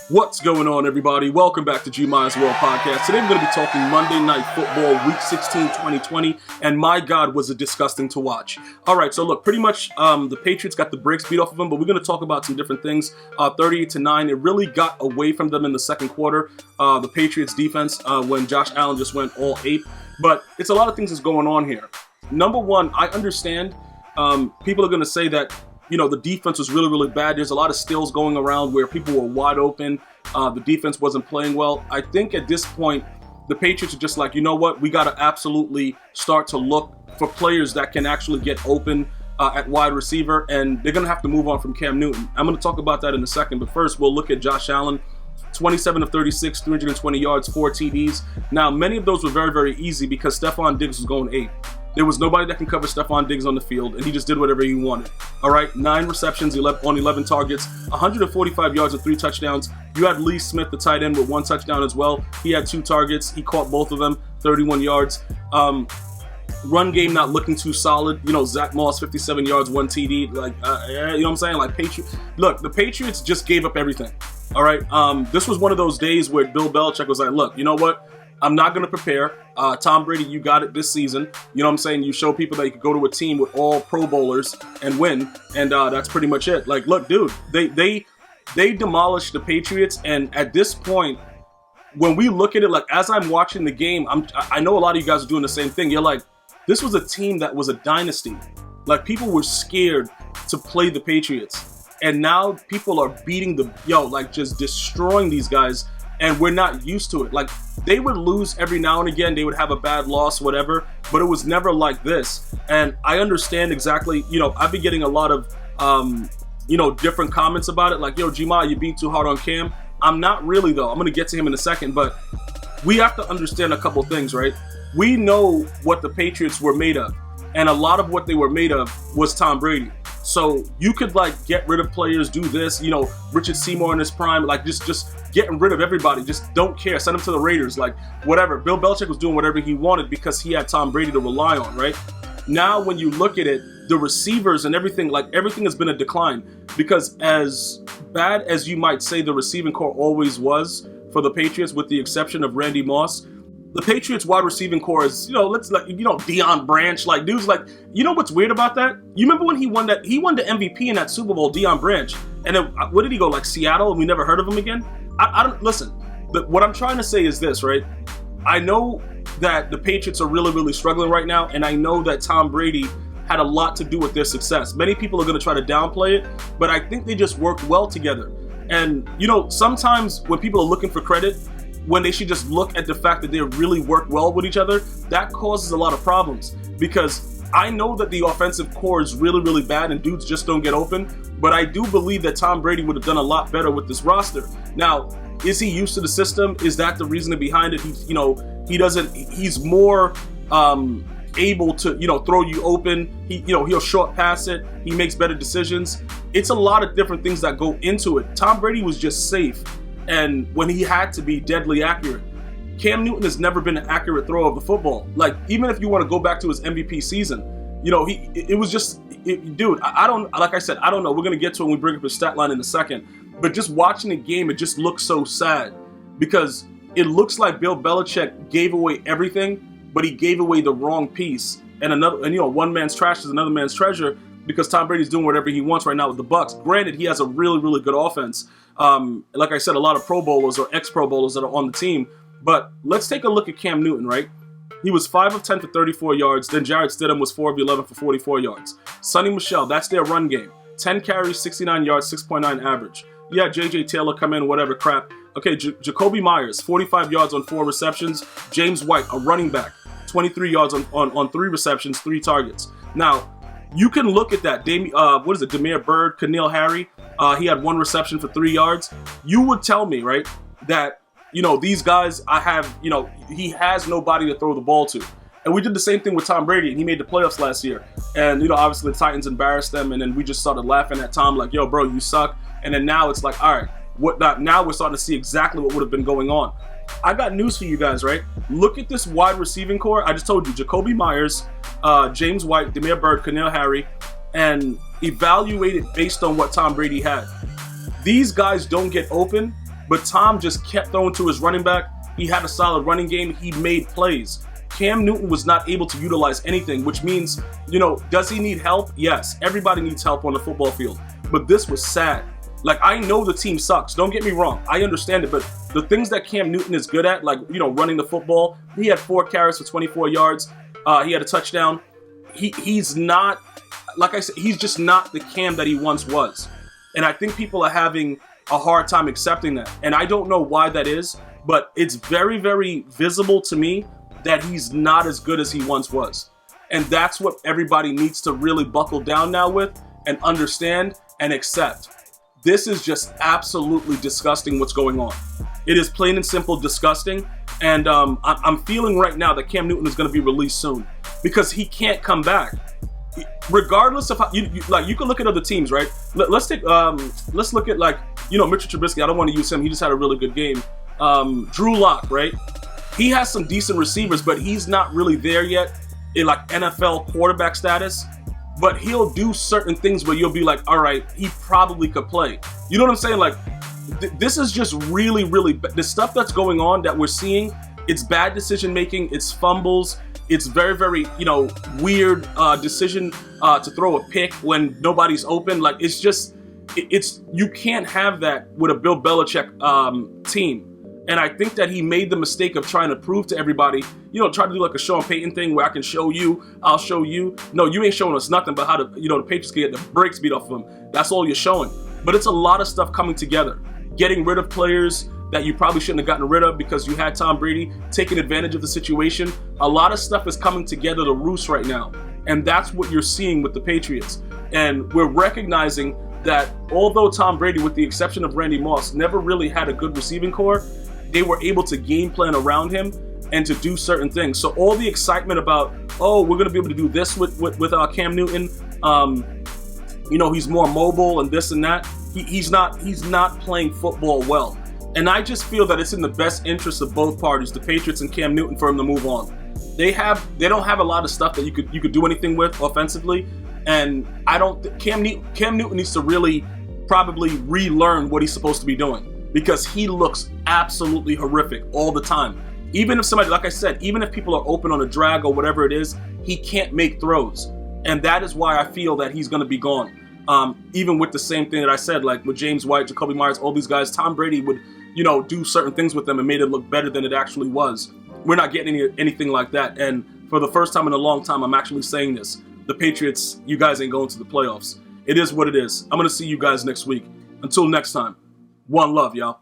What's going on, everybody? Welcome back to GmiasWorldPodcast. Today we're going to be talking Monday Night Football, Week 16, 2020, and my God, was it disgusting to watch. All right, so look, pretty much the Patriots got the brakes beat off of them, but we're going to talk about some different things. 38-9, it really got away from them in the second quarter, the Patriots defense, when Josh Allen just went all ape. But it's a lot of things that's going on here. Number one, I understand people are going to say that the defense was really, really bad. There's a lot of stills going around where people were wide open. The defense wasn't playing well. I think at this point, the Patriots are just like, you know what? We got to absolutely start to look for players that can actually get open at wide receiver, and they're going to have to move on from Cam Newton. I'm going to talk about that in a second, but first we'll look at Josh Allen. 27 of 36, 320 yards, 4 TDs. Now, many of those were very, very easy because Stephon Diggs was going 8. There was nobody that can cover Stephon Diggs on the field, and he just did whatever he wanted. All right, 9 receptions, on 11 targets, 145 yards and 3 touchdowns. You had Lee Smith, the tight end, with 1 touchdown as well. He had 2 targets. He caught both of them, 31 yards. Run game not looking too solid. Zach Moss, 57 yards, 1 TD. You know what I'm saying? Look, the Patriots just gave up everything. All right, this was one of those days where Bill Belichick was like, look, you know what? I'm not going to prepare. Tom Brady, you got it this season. You know what I'm saying? You show people that you could go to a team with all Pro Bowlers and win, and that's pretty much it. Like, look, dude, they demolished the Patriots, and at this point, when we look at it, like, as I'm watching the game, I know a lot of you guys are doing the same thing. You're like, this was a team that was a dynasty. Like, people were scared to play the Patriots, and now people are beating just destroying these guys. And we're not used to it. Like, they would lose every now and again. They would have a bad loss, whatever. But it was never like this. And I understand exactly, I've been getting a lot of, different comments about it. Like, yo, Gma, you beat too hard on Cam. I'm not really, though. I'm going to get to him in a second. But we have to understand a couple things, right? We know what the Patriots were made of. And a lot of what they were made of was Tom Brady. So you could, get rid of players, do this, Richard Seymour in his prime, just getting rid of everybody. Just don't care. Send them to the Raiders, whatever. Bill Belichick was doing whatever he wanted because he had Tom Brady to rely on, right? Now, when you look at it, the receivers and everything, everything has been a decline because as bad as you might say the receiving core always was for the Patriots, with the exception of Randy Moss, the Patriots wide receiving core is, Deion Branch, dudes, what's weird about that? You remember when he won the MVP in that Super Bowl, Deion Branch, and then, what did he go, Seattle, and we never heard of him again? I don't, listen, what I'm trying to say is this, right? I know that the Patriots are really, really struggling right now, and I know that Tom Brady had a lot to do with their success. Many people are going to try to downplay it, but I think they just worked well together. And, sometimes when people are looking for credit, when they should just look at the fact that they really work well with each other, that causes a lot of problems. Because I know that the offensive core is really, really bad and dudes just don't get open, but I do believe that Tom Brady would have done a lot better with this roster. Now, is he used to the system? Is that the reason behind it? He's more able to, throw you open. He'll short pass it. He makes better decisions. It's a lot of different things that go into it. Tom Brady was just safe. And when he had to be deadly accurate, Cam Newton has never been an accurate thrower of the football. Even if you want to go back to his MVP season, dude, I don't know. We're going to get to it when we bring up his stat line in a second. But just watching the game, it just looks so sad because it looks like Bill Belichick gave away everything, but he gave away the wrong piece. And one man's trash is another man's treasure because Tom Brady's doing whatever he wants right now with the Bucs. Granted, he has a really, really good offense. Like I said, a lot of Pro Bowlers or ex-Pro Bowlers that are on the team. But let's take a look at Cam Newton, right? He was 5 of 10 for 34 yards. Then Jarrett Stidham was 4 of 11 for 44 yards. Sonny Michel, that's their run game. 10 carries, 69 yards, 6.9 average. Yeah, J.J. Taylor come in, whatever crap. Okay, Jacoby Myers, 45 yards on 4 receptions. James White, a running back, 23 yards on 3 receptions, 3 targets. Now, you can look at that. Demir Bird, Keneal Harry, he had 1 reception for 3 yards. You would tell me, right, that, these guys, he has nobody to throw the ball to. And we did the same thing with Tom Brady, and he made the playoffs last year. And, obviously the Titans embarrassed them, and then we just started laughing at Tom like, yo, bro, you suck. And then now it's like, all right, now we're starting to see exactly what would have been going on. I got news for you guys, right? Look at this wide receiving core. I just told you, Jacoby Myers, James White, Demir Bird, Keneal Harry, and evaluate it based on what Tom Brady had. These guys don't get open, But Tom just kept throwing to his running back. He had a solid running game. He made plays. Cam Newton was not able to utilize anything, which means, does he need help? Yes, everybody needs help on the football field. But this was sad. Like, I know the team sucks. Don't get me wrong. I understand it. But the things that Cam Newton is good at, like, running the football, he had 4 carries for 24 yards. He had a touchdown. He's not, like I said, he's just not the Cam that he once was. And I think people are having a hard time accepting that. And I don't know why that is, but it's very, very visible to me that he's not as good as he once was. And that's what everybody needs to really buckle down now with and understand and accept. This is just absolutely disgusting what's going on. It is plain and simple disgusting. And I'm feeling right now that Cam Newton is going to be released soon because he can't come back. Regardless of how you can look at other teams, right? Let's look at Mitchell Trubisky. I don't want to use him. He just had a really good game. Drew Lock, right? He has some decent receivers, but he's not really there yet in like NFL quarterback status. But he'll do certain things where you'll be like, all right, he probably could play. You know what I'm saying? Like, this is just really, really the stuff that's going on that we're seeing. It's bad decision making. It's fumbles. It's very, very, weird decision to throw a pick when nobody's open. Like, it's just, you can't have that with a Bill Belichick team. And I think that he made the mistake of trying to prove to everybody, try to do like a Sean Payton thing where I can show you, I'll show you. No, you ain't showing us nothing but how the Patriots can get the brakes beat off of them. That's all you're showing. But it's a lot of stuff coming together. Getting rid of players that you probably shouldn't have gotten rid of because you had Tom Brady, taking advantage of the situation. A lot of stuff is coming together to roost right now. And that's what you're seeing with the Patriots. And we're recognizing that although Tom Brady, with the exception of Randy Moss, never really had a good receiving core, they were able to game plan around him and to do certain things. So all the excitement about, we're going to be able to do this with Cam Newton. He's more mobile and this and that. He's not playing football well. And I just feel that it's in the best interest of both parties, the Patriots and Cam Newton, for him to move on. They don't have a lot of stuff that you could do anything with offensively. And I don't think Cam Newton needs to really probably relearn what he's supposed to be doing, because he looks absolutely horrific all the time. Even if somebody, like I said, even if people are open on a drag or whatever it is, he can't make throws. And that is why I feel that he's going to be gone. Even with the same thing that I said, like with James White, Jacoby Myers, all these guys, Tom Brady would, do certain things with them and made it look better than it actually was. We're not getting anything like that. And for the first time in a long time, I'm actually saying this. The Patriots, you guys ain't going to the playoffs. It is what it is. I'm going to see you guys next week. Until next time. One love, y'all.